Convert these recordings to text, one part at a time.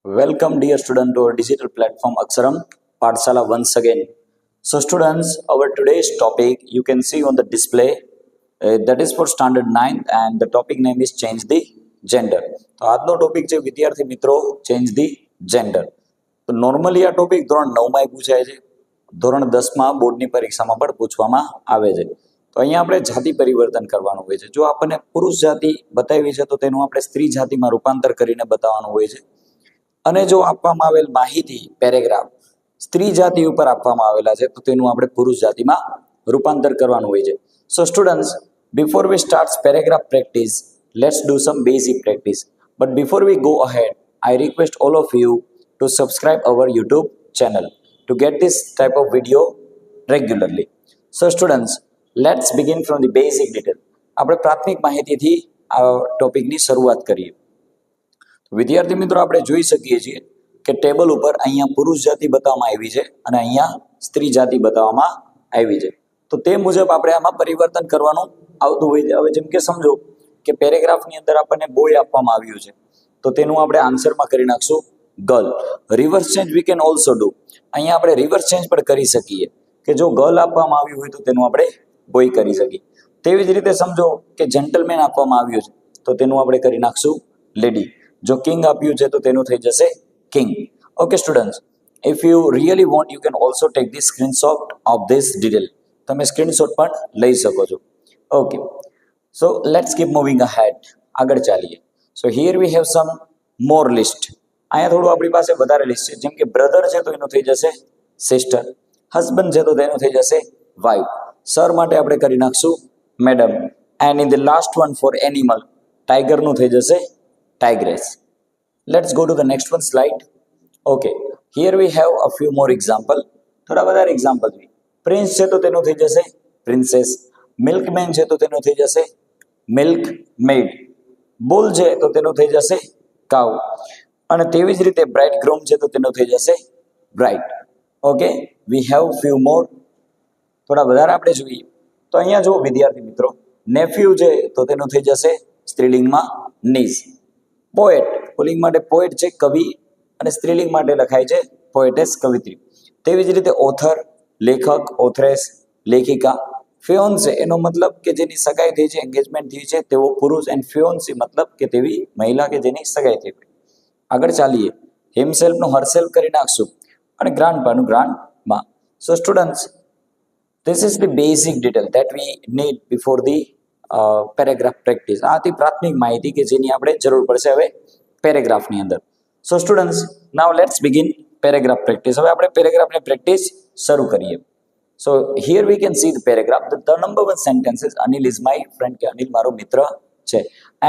Welcome, dear student, to our digital platform Aksharam Pathshala once again. So, students, our today's topic you can see on the display that is for standard 9th, and the topic name is change the gender. તો આજનો topic છે વિદ્યાર્થી મિત્રો change the gender. તો normally આ topic ધોરણ 9 માં પૂછાય છે, ધોરણ 10 માં બોર્ડની પરીક્ષામાં પણ પૂછવામાં આવે છે. તો અહીંયા આપણે જાતિ પરિવર્તન કરવાનું હોય છે. જો આપણને પુરુષ જાતિ બતાવી છે તો તેનું આપણે સ્ત્રી જાતિમાં રૂપાંતર કરીને બતાવવાનું હોય છે. અને જો આપવામાં આવેલ માહિતી પેરેગ્રાફ સ્ત્રી જાતિ ઉપર આપવામાં આવેલા છે તો તેનું આપણે પુરુષ જાતિમાં રૂપાંતર કરવાનું હોય છે. So students, before we start paragraph practice, let's do some basic practice. But before we go ahead, I request all of you to subscribe our YouTube channel to get this type of video regularly. So students, let's begin from the basic detail. આપણે પ્રાથમિક માહિતીથી આ ટોપિકની શરૂઆત કરીએ. વિદ્યાર્થી મિત્રો, આપણે જોઈ શકીએ છીએ કે ટેબલ ઉપર અહીંયા પુરુષ જાતિ બતાવવામાં આવી છે અને અહીંયા સ્ત્રી જાતિ બતાવવામાં આવી છે. તો તે મુજબ આપણે આમાં પરિવર્તન કરવાનું આવતું હોય છે. હવે જેમ કે સમજો કે પેરેગ્રાફની અંદર આપણને બોય આપવામાં આવ્યું છે તો તેનું આપણે આન્સરમાં કરી નાખશું girl. Reverse change we can also do. અહીંયા આપણે રિવર્સ ચેન્જ પણ કરી શકીએ કે જો ગર્લ આપવામાં આવ્યું હોય તો તેનું આપણે બોય કરી શકીએ. તેવી જ રીતે સમજો કે જેન્ટલમેન આપવામાં આવ્યું છે તો તેનું આપણે કરી નાખશું લેડી. જો કિંગ આપ્યું છે તો તેનું થઈ જશે king. Okay students, if you really want you can also tech the screenshot of this detail. તમે સ્ક્રીનશોટ પણ લઈ શકો છો. Okay, so let's keep moving ahead. આગળ ચાલીએ. સો here we have sum more list. અહીંયા થોડું આપણી પાસે વધારે લિસ્ટ છે. જેમ કે બ્રધર છે તો એનું થઈ જશે સિસ્ટર, હસબન્ડ છે તો તેનું થઈ જશે વાઇફ, સર માટે આપણે કરી નાખશું madam, and in the last one for animal ટાઈગરનું થઈ જશે tigress. Let's go to the next one slide. Okay, here we have a few more example. થોડા વધારે એક્ઝામ્પલ છે. પ્રિન્સ છે તો તેનું થઈ જશે પ્રિન્સેસ, મિલ્કમેન છે તો તેનું થઈ જશે મિલ્ક મેડ, બુલ છે તો તેનું થઈ જશે કાઉ, અને તેવી જ રીતે બ્રાઇડ ગ્રૂમ છે તો તેનું થઈ જશે bride. Okay, we have few more. થોડા વધારે આપણે જોઈએ તો અહીંયા જો વિદ્યાર્થી મિત્રો, નેફ્યુ છે તો તેનું થઈ જશે સ્ત્રીલિંગમાં નીઝ. પોએટ, પુલિંગ માટે પોએટ છે કવિ, અને સ્ત્રીલિંગ માટે લખાય છે પોએટેસ કવિત્રી. તેવી જ રીતે ઓથર લેખક, ઓથરેસ લેખિકા. ફિયોન્સે એનો મતલબ કે જેની સગાઈ થઈ છે, એન્ગેજમેન્ટ થઈ છે તેવો પુરુષ, એન્ડ ફિયોન્સી મતલબ કે તેવી મહિલા કે જેની સગાઈ થઈ. આગળ ચાલીએ. હિમસેલ્ફનું હરસેલ્ફ કરી નાખશું અને ગ્રાન્ડપાનું grandma. So students, this is the basic detail that we need before the paragraph practice. આથી પ્રાથમિક માહિતી કે જેની આપણે જરૂર પડશે હવે પેરેગ્રાફની અંદર. So students, now let's begin paragraph practice. હવે આપણે પેરેગ્રાફની પ્રેક્ટિસ શરૂ કરીએ. So here we can see the paragraph. The number one sentence is Anil is my friend, કે અનિલ મારો મિત્ર છે.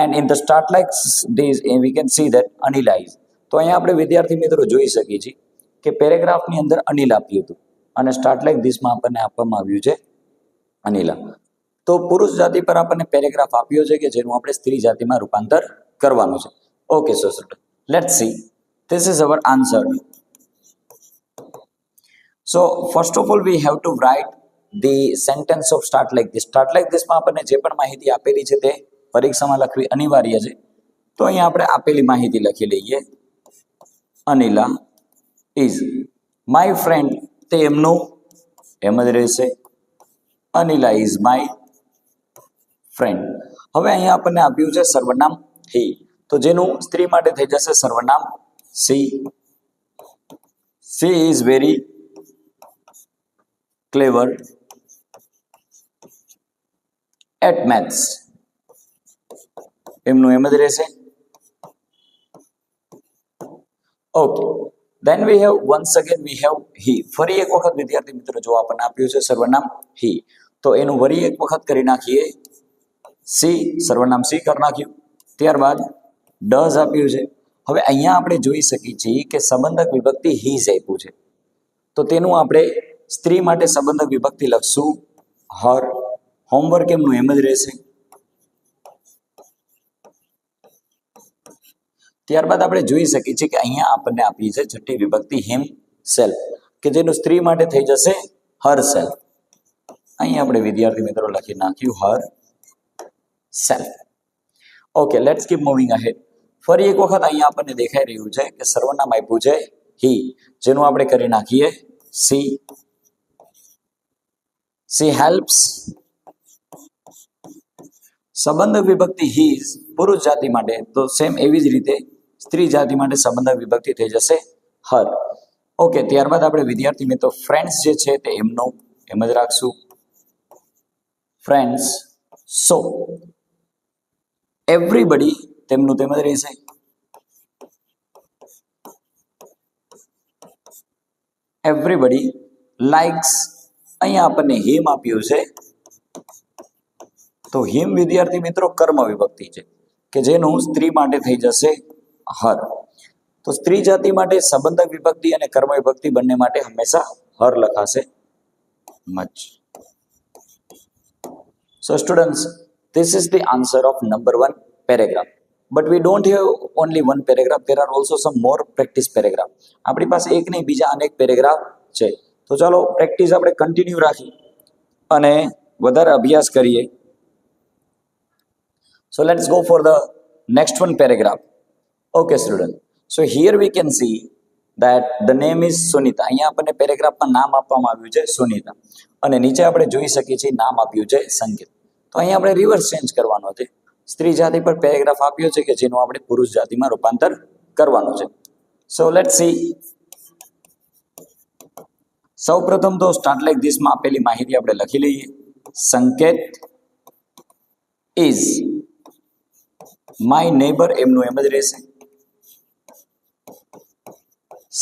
And in the start like this we can see that Anila is. તો અહીંયા આપણે વિદ્યાર્થી મિત્રો જોઈ શકીએ છીએ કે પેરેગ્રાફની અંદર અનિલ આપ્યું હતું અને સ્ટાર્ટ લાઈક ધીસમાં આપણને આપવામાં આવ્યું છે અનિલા. તો પુરુષ જાતિ પર આપણને પેરેગ્રાફ આપ્યો છે કે જેનું આપણે સ્ત્રી જાતિમાં રૂપાંતર કરવાનું છે. Okay, so let's see. This is our answer. So first of all we have to write the sentence of start like this. Start like ધીસમાં આપણને જે પણ માહિતી આપેલી છે તે પરીક્ષામાં લખવી અનિવાર્ય છે. તો અહીંયા આપણે આપેલી માહિતી લખી લઈએ. અનિલા ઇઝ માય ફ્રેન્ડ, તે એમનું એમ જ રહેશે. Anila is my friend. હવે અહીંયા આપણને આપ્યું છે સર્વનામ હી, તો જેનું સ્ત્રી માટે થઈ જશે સર્વનામ she. She is very clever at maths, એમનું એમ જ રહેશે. Okay, then we have once again we have he. ફરી એક વખત વિદ્યાર્થી મિત્રો જો આપણને આપ્યું છે સર્વનામ હી, તો એનું ફરી એક વખત કરી નાખીએ સી. સર્વનામ સી કરી નાખ્યું. ત્યારબાદ ડઝ આપ્યું છે. હવે અહીંયા આપણે જોઈ શકીએ છીએ કે સંબંધક વિભક્તિ હીઝ આપ્યું છે, તો તેનું આપણે સ્ત્રી માટે સંબંધક વિભક્તિ લખશું હર. હોમવર્ક એમનું એમ જ રહેશે. ત્યારબાદ આપણે જોઈ શકીએ છીએ કે અહીંયા આપણને આપી છે છઠ્ઠી વિભક્તિ હિમ સેલ્ફ, કે જેનું સ્ત્રી માટે થઈ જશે હર સેલ્ફ. અહીંયા આપણે વિદ્યાર્થી મિત્રો લખી નાખ્યું હર self. Okay, let's keep moving ahead. ફરી એક વખત અહીંયા આપણને દેખાઈ રહ્યું છે કે સર્વનામ આપ્યું છે હી, જેનું આપણે કરી નાખીએ સી. C helps. સંબંધક વિભક્તિ હીઝ પુરુષ જાતિ માટે, તો સેમ એવી જ રીતે સ્ત્રી જાતિ માટે સંબંધક વિભક્તિ થઈ જશે હર. ઓકે, ત્યારબાદ આપણે વિદ્યાર્થી મિત્રો ફ્રેન્ડ્સ જે છે તે એમનું એમ જ રાખશું, ફ્રેન્ડ્સ. સો એવરીબડી તેમનું તેમ જ રહેશે. Everybody likes. અહીંયા આપણને હિમ આપ્યું છે, તો હિમ વિદ્યાર્થી મિત્રો કર્મ વિભક્તિ છે કે જેનું સ્ત્રી માટે થઈ જશે હર. તો સ્ત્રી જાતિ માટે સંબંધક વિભક્તિ અને કર્મ વિભક્તિ બંને માટે હંમેશા હર લખાશે much. So students, this is the answer of number 1 paragraph. But we don't have only one paragraph. There are also some more practice paragraph. આપણી પાસે એક નહીં બીજા અનેક પેરેગ્રાફ છે. તો ચાલો પ્રેક્ટિસ આપણે કન્ટિન્યુ રાખી અને વધારે અભ્યાસ કરીએ. So let's go for the next one paragraph. Okay student. So here we can see that the name is Sunita. અહીંયા આપણને પેરેગ્રાફમાં નામ આપવામાં આવ્યું છે સુનિતા અને નીચે આપણે જોઈ શકીએ છીએ નામ આપ્યું છે સંકેત. તો અહીંયા આપણે રિવર્સ ચેન્જ કરવાનો છે. સ્ત્રી જાતિ પર પેરેગ્રાફ આપ્યો છે કે જેનું આપણે પુરુષ જાતિમાં રૂપાંતર કરવાનું છે. સો લેટ્સ સી. સૌ પ્રથમ તો સ્ટાર્ટ લાઈક ધીસ માં આપેલી માહિતી આપણે લખી લઈએ. સંકેત ઇઝ માય નેબર, એમનું એમ જ રહેશે.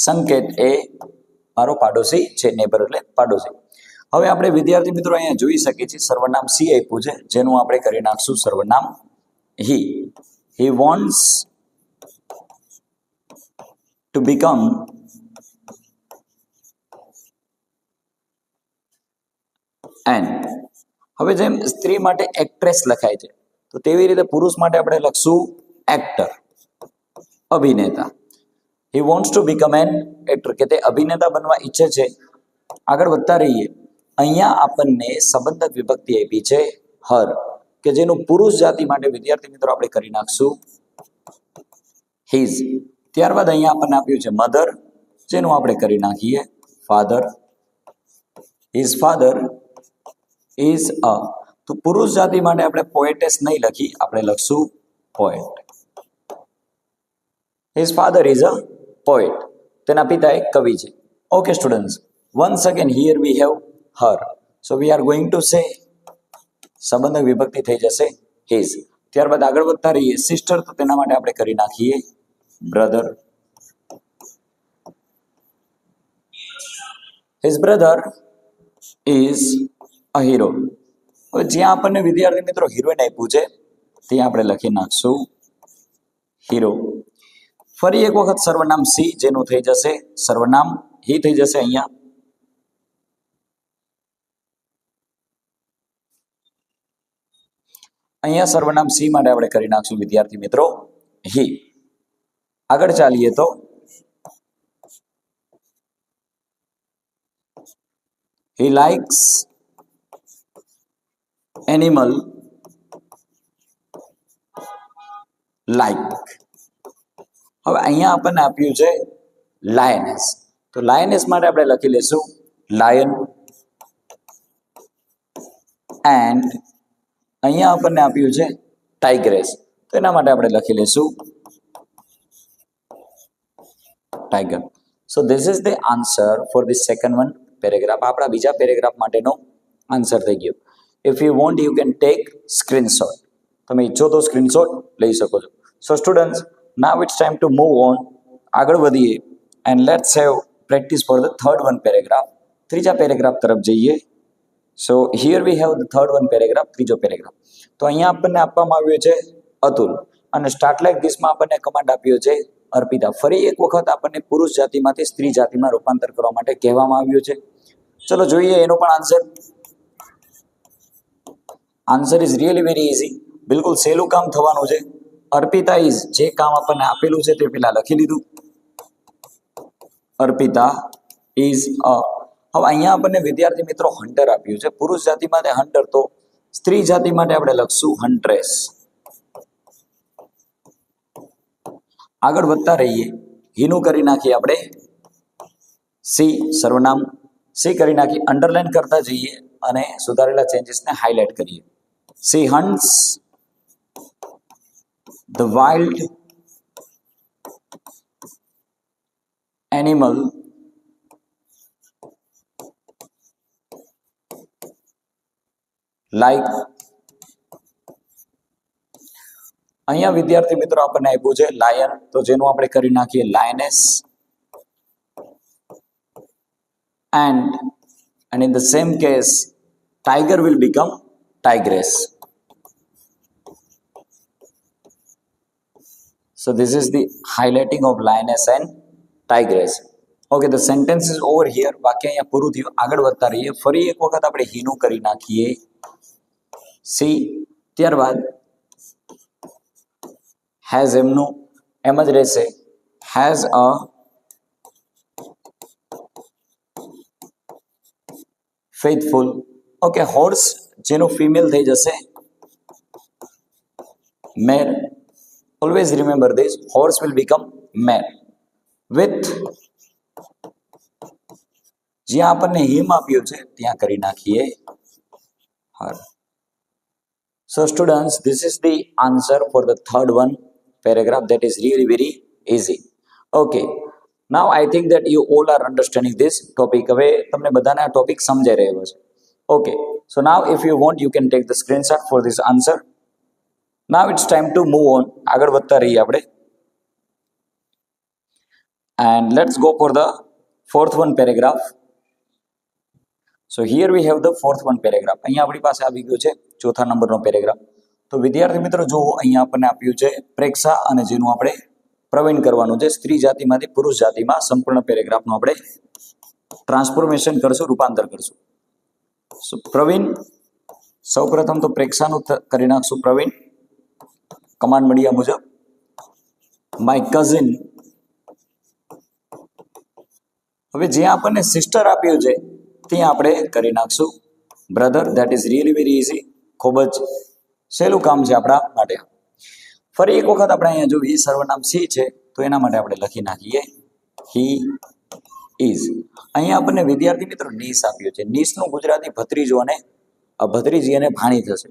સંકેત એ મારો પાડોશી છે, નેબર એટલે પાડોશી. હવે આપણે વિદ્યાર્થી મિત્રો અહીંયા જોઈ શકીએ છીએ સર્વનામ સી આપ્યું છે, જેનું આપણે કરી નાખશું સર્વનામ he. He wants to become an. હવે જેમ સ્ત્રી માટે એક્ટ્રેસ લખાય છે, તો તેવી રીતે પુરુષ માટે આપણે લખશું એક્ટર, અભિનેતા. હી wants to become N actor, કે તે અભિનેતા બનવા ઈચ્છે છે. આગળ વધતા રહીએ. અહીંયા આપણને સંબંધક વિભક્તિ આપી છે હર, કે જેનું પુરુષ જાતિ માટે વિદ્યાર્થી મિત્રો આપણે કરી નાખશું હિઝ. ત્યારબાદ અહીંયા આપણને આપ્યું છે મધર, જેનું આપણે કરી નાખીએ father. His father is a. તો પુરુષ જાતિ માટે આપણે પોએટેસ નહીં લખી, આપણે લખશું poet. His father is a poet, તેના પિતા એક કવિ છે. Okay students, once again here we have her, so we are going to say સંબંધક વિભક્તિ થઈ જશે his. ત્યારબાદ આગળ વધતા રહીએ. સિસ્ટર, તો તેના માટે આપણે કરી નાખીએ brother. his brother is a hero. હવે જ્યાં આપણને વિદ્યાર્થી મિત્રો હિરોઈન આપ્યું છે ત્યાં આપણે લખી નાખશું હીરો. ફરી એક વખત સર્વનામ સી, જેનું થઈ જશે સર્વનામ હી થઈ જશે. અહીંયા અહીંયા સર્વનામ સી માટે આપણે કરી નાખશું વિદ્યાર્થી મિત્રો હી. આગળ ચાલીએ તો હી લાઇક્સ એનિમલ લાઇક. હવે અહીંયા આપણને આપ્યું છે લાયનેસ, તો લાયનેસ માટે આપણે લખી લેશું લાયન. એન્ડ અહીંયા આપણને આપ્યું છે ટાઈગ્રેસ, તો એના માટે આપણે લખી લેશું tiger. So this is the answer for the second one paragraph. આપણા બીજા પેરેગ્રાફ માટેનો આન્સર થઈ ગયો. If you want you can take screenshot. તમે ઈચ્છો તો સ્ક્રીનશોટ લઈ શકો છો. So students, now it's time to move on. આગળ વધીએ and let's have practice for the third one paragraph. ત્રીજા પેરેગ્રાફ તરફ જઈએ. So here we have the third one paragraph, ત્રીજો પેરેગ્રાફ. તો અહીંયા આપણને આપવામાં આવ્યો છે અતુલ અને સ્ટાર્ટ લાઈક ધીસમાં આપણને કમાન્ડ આપ્યો છે અર્પિતા. ફરી એક વખત આપણને પુરુષ જાતિમાંથી સ્ત્રી જાતિમાં રૂપાંતર કરવા માટે કહેવામાં આવ્યું છે. ચલો જોઈએ એનો પણ answer. Answer is really very easy. બિલકુલ સહેલું કામ થવાનું છે. અર્પિતા ઇઝ, જે કામ આપણને આપેલું છે તે પેલા લખી લીધું. Arpita is a. હવે અહીંયા આપણને વિદ્યાર્થી મિત્રો હન્ટર આપ્યું છે. પુરુષ જાતિ માટે હન્ટર, તો સ્ત્રી જાતિ માટે આપણે લખશું હન્ટ્રેસ. આગળ વધતા રહીએ. હીનું કરી નાખીએ આપણે સી, સર્વનામ સી કરી નાખી, અંડરલાઈન કરતા જઈએ અને સુધારેલા ચેન્જીસને હાઇલાઇટ કરીએ. She hunts the wild animal like. અહીંયા વિદ્યાર્થી મિત્રો આપણને આપ્યું છે લાયન, તો જેનું આપણે કરી નાખીએ લાયનેસ. and in the same case tiger will become tigress. So this is the highlighting of lioness and tigress. Okay, the sentence is over here. વાક્ય અહીંયા પૂરું થયું. આગળ વધતા રહીએ. ફરી એક વખત આપણે હીનું કરી નાખીએ સી, ત્યારબાદ હેઝ એમનું એમ જ રહેશે, has a faithful. Okay, horse જેનું ફિમેલ થઈ જશે male. Always remember this, horse will become male. With જ્યાં આપણને હિમ આપ્યું છે ત્યાં કરી નાખીએ her. So students, this is the answer for the third one paragraph. That is really very easy. Okay, now I think that you all are understanding this topic. હવે તમને બધાને આ ટોપિક સમજાઈ રહ્યો છે. Okay, so now if you want you can take the screenshot for this answer. Now it's time to move on. આગળ વધતા રહીએ આપણે. And let's go for the fourth one paragraph. So here we have the fourth one paragraph. અહીંયા આપણી પાસે આવી ગયું છે ચોથા નંબરનો પેરેગ્રાફ. તો વિદ્યાર્થી મિત્રો જુઓ, અહીંયા આપણને આપ્યું છે પ્રેક્ષા અને જેનું આપણે પ્રવીણ કરવાનું છે. સ્ત્રી જાતિમાંથી પુરુષ જાતિમાં સંપૂર્ણ પેરેગ્રાફનું આપણે ટ્રાન્સફોર્મેશન કરશું, રૂપાંતર કરશું. સો પ્રવીણ, સૌપ્રથમ તો પ્રેક્ષાનું કરી નાખશું પ્રવીણ. કમાન્ડ મળ્યા મુજબ માય કઝિન. હવે જ્યાં આપણને સિસ્ટર આપ્યું છે ત્યાં આપણે કરી નાખશું brother. That is really very easy. ખૂબ જ સહેલું કામ છે આપણા માટે. ફરી એક વખત આપણે અહીંયા જોઈએ સર્વનામ સી છે તો એના માટે આપણે લખી નાખીએ હી ઇઝ. અહીંયા આપણને વિદ્યાર્થી મિત્રો નીસ આપ્યું છે. નીસનું ગુજરાતી ભત્રીજો અને ભત્રીજી અને ભાણી થશે.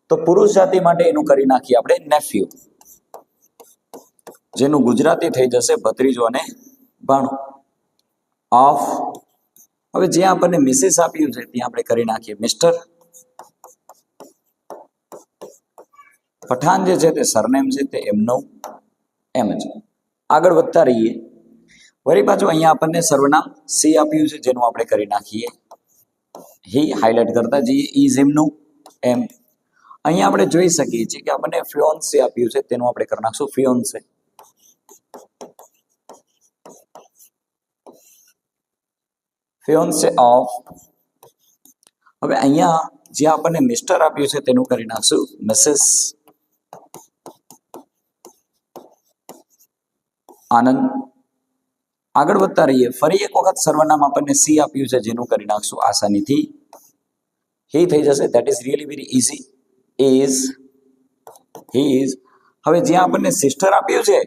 તો પુરુષ જાતિ માટે એનું કરી નાખીએ આપણે નેફ્યુ, જેનું ગુજરાતી થઈ જશે ભત્રીજો અને ભાણું. ઓફ. હવે જ્યાં આપણને મિસિસ આપ્યું છે ત્યાં આપણે કરી નાખીએ મિસ્ટર. પઠાણ જે છે તે સરનેમ છે તે એમનું એમ જ. આગળ વધતા રહીએ. વળી પાછું અહીંયા આપણને સર્વનામ સી આપ્યું છે જેનું આપણે કરી નાખીએ હી. હાઇલાઇટ કરતા જઈએ ઇઝ એમનું એમ. અહીંયા આપણે જોઈ શકીએ છીએ કે આપણને ફિયોન્સે આપ્યું છે તેનું આપણે કરી નાખશું ફિયોન્સે. Fiancée of. હવે અહીંયા જ્યાં આપણને મિસ્ટર આપ્યું છે તેનું કરી નાખશું મિસિસ આનંદ. આગળ વધતા રહીએ. ફરી એક વખત સર્વનામ આપણને સી આપ્યું છે જેનું કરી નાખશું આસાનીથી હી થઈ જશે. That is really very easy. Is, he is. હવે જ્યાં આપણને સિસ્ટર આપ્યું છે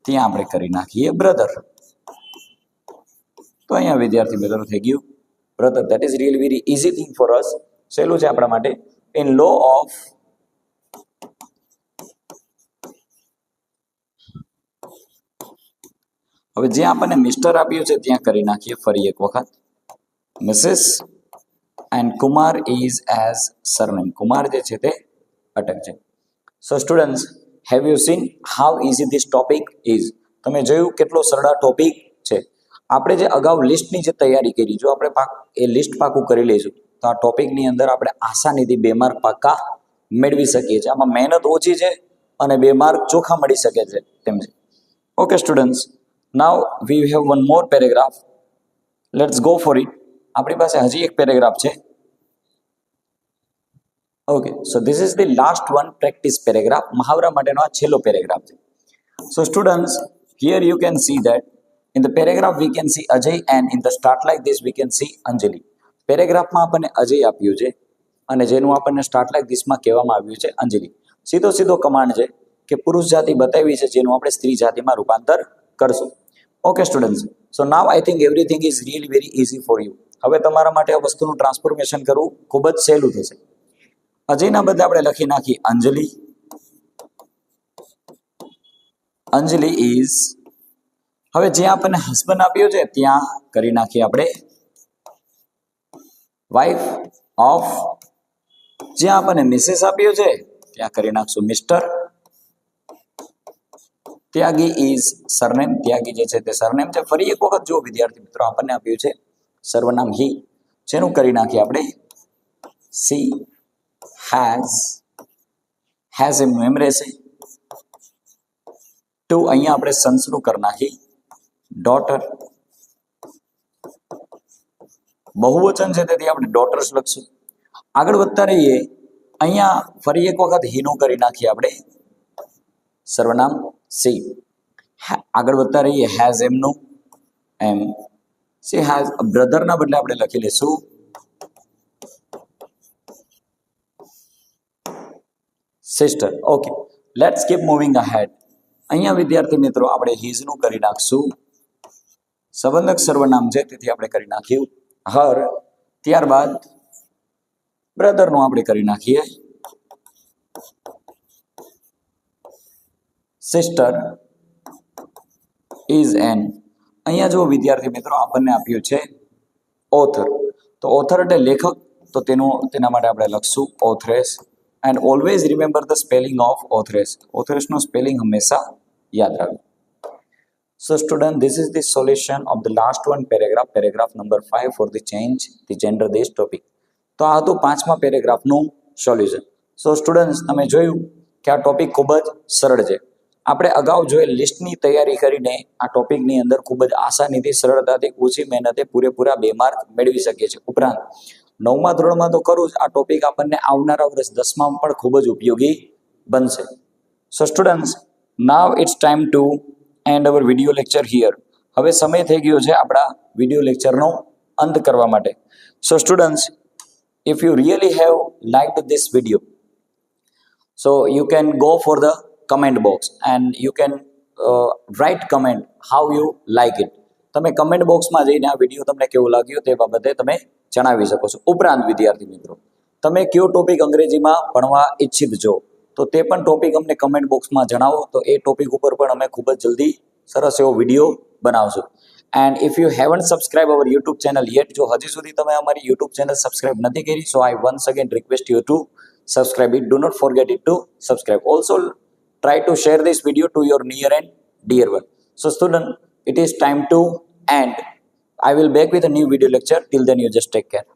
ત્યાં આપણે કરી નાખીએ બ્રધર. તો અહીંયા વિદ્યાર્થી મિત્રો થઈ ગયું brother. That is really very easy thing for us. સહેલું છે આપણા માટે. ઇન લો ઓફ હવે જ્યાં આપણને મિસ્ટર આપ્યું છે ત્યાં કરી નાખીએ ફરી એક વખત Mrs. And Kumar is as surname. Kumar જે છે તે અટક છે. So students, have you seen how easy this topic is? તમે જોયું કેટલો સરળ ટોપિક છે. આપણે જે અગાઉ લિસ્ટની જે તૈયારી કરી, જો આપણે એ લિસ્ટ પાકું કરી લઈશું તો આ ટોપિકની અંદર આપણે આસાનીથી 2 માર્ક પાકા મેળવી શકીએ છીએ. આમાં મહેનત ઓછી છે અને 2 માર્ક ચોખ્ખા મળી શકે છે તેમ છે. Okay students, now we have one more paragraph. Let's go for it. આપણી પાસે હજી એક પેરેગ્રાફ છે. Okay, so this is the last one practice paragraph. મહાવરા માટેનો આ છેલ્લો પેરેગ્રાફ છે. So students, here you can see that in the paragraph we can see Ajay and in the start like this we can see Anjali. પેરેગ્રાફમાં આપણને અજય આપ્યું છે અને જેનું આપણને સ્ટાર્ટ લાઈક ધીસમાં કહેવામાં આવ્યું છે અંજલિ. સીધો કમાન્ડ છે કે પુરુષ જાતિ બતાવી છે જેનું આપણે સ્ત્રી જાતિમાં રૂપાંતર કરશું. Okay students, so now I think everything is really very easy for you. હવે તમારા માટે આ વસ્તુનું ટ્રાન્સફોર્મેશન કરવું ખૂબ જ સહેલું થશે. અજયના બદલે આપણે લખી નાખીએ અંજલિ. અંજલિ ઇઝ, હવે જ્યાં આપણને હસબન્ડ આપ્યો છે ત્યાં કરી નાખીએ આપણે વાઇફ ઓફ. જ્યાં આપણને મિસેસ આપ્યો છે ત્યાં કરી નાખશું Mr. Tyagi is surname. Tyagi જે છે તે સરનેમ છે. ફરી એક વખત જો વિદ્યાર્થી મિત્રો આપણને આપ્યું છે સર્વનામ હી, જેનું કરી નાખીએ આપણે સી હેઝ એમનું એમ રહેશે. ટુ અહીંયા આપણે સન્સનું કરી નાખી ડોટર. બહુવચન છે તેથી આપણે ડોટર્સ લખશું. આગળ વધતા રહીએ, અહીંયા ફરી એક વખત હીનું કરી નાખીએ આપણે સર્વનામ સી. આગળ વધતા રહીએ, હેઝ એમનું એમ. સી હેઝ બ્રધરના બદલે આપણે લખી લઈશું sister. Okay, let's keep moving ahead. અહીંયા વિદ્યાર્થી મિત્રો આપણે હીઝનું કરી નાખશું સંબંધક સર્વનામ છે તેથી આપણે કરી નાખ્યું હર. ત્યારબાદ બ્રધરનું આપણે કરી નાખીએ સિસ્ટર ઇઝ એન. અહીંયા જો વિદ્યાર્થી મિત્રો આપણને આપ્યું છે ઓથર, તો ઓથર એટલે લેખક, તો તેના માટે આપણે લખશું authoress. And always remember the spelling of authoress. ઓથરેસનું સ્પેલિંગ હંમેશા યાદ રાખજો. So student, this is the solution of the last one paragraph number 5 for the change the gender this topic. તો આ હતું 5મા પેરેગ્રાફનું સોલ્યુશન. સો સ્ટુડન્ટ્સ, તમે જોયું કે આ ટોપિક ખૂબ જ સરળ છે. આપણે અગાઉ જોયેલ લિસ્ટની તૈયારી કરીને આ ટોપિકની અંદર ખૂબ જ આસાનીથી, સરળતાથી, ઓછી મહેનતે પૂરેપૂરા 2 માર્ક મેળવી શકીએ છીએ. ઉપરાંત 9મા ધોરણમાં તો ખરું જ, આ ટોપિક આપણને આવનારા વર્ષ 10માં પણ ખૂબ જ ઉપયોગી બનશે. So students, now it's time to end our video lecture here. હવે સમય થઈ ગયો છે આપણા વિડીયો લેક્ચરનો અંત કરવા માટે. સો students, if you really have liked this video, so you can go for the comment box and you can write comment how you like it. તમે કમેન્ટ બોક્સમાં જઈને આ વિડીયો તમને કેવો લાગ્યો તે બાબતે તમે જણાવી શકો છો. ઉપરાંત વિદ્યાર્થી મિત્રો, તમે કયો ટોપિક અંગ્રેજીમાં ભણવા ઈચ્છિત છો તો તે પણ ટોપિક અમને કમેન્ટ બોક્સમાં જણાવો, તો એ ટોપિક ઉપર પણ અમે ખૂબ જ જલ્દી સરસ એવો વિડીયો બનાવશું. And if you haven't subscribe our YouTube channel yet, જો હજી સુધી તમે અમારી યુટ્યુબ ચેનલ સબસ્ક્રાઇબ નથી કરી, so I once again request you to subscribe it. Do not forget it to subscribe. Also try to share this video to your near and dear one. So student, it is time to end. I will back with a new video lecture. Till then you just take care.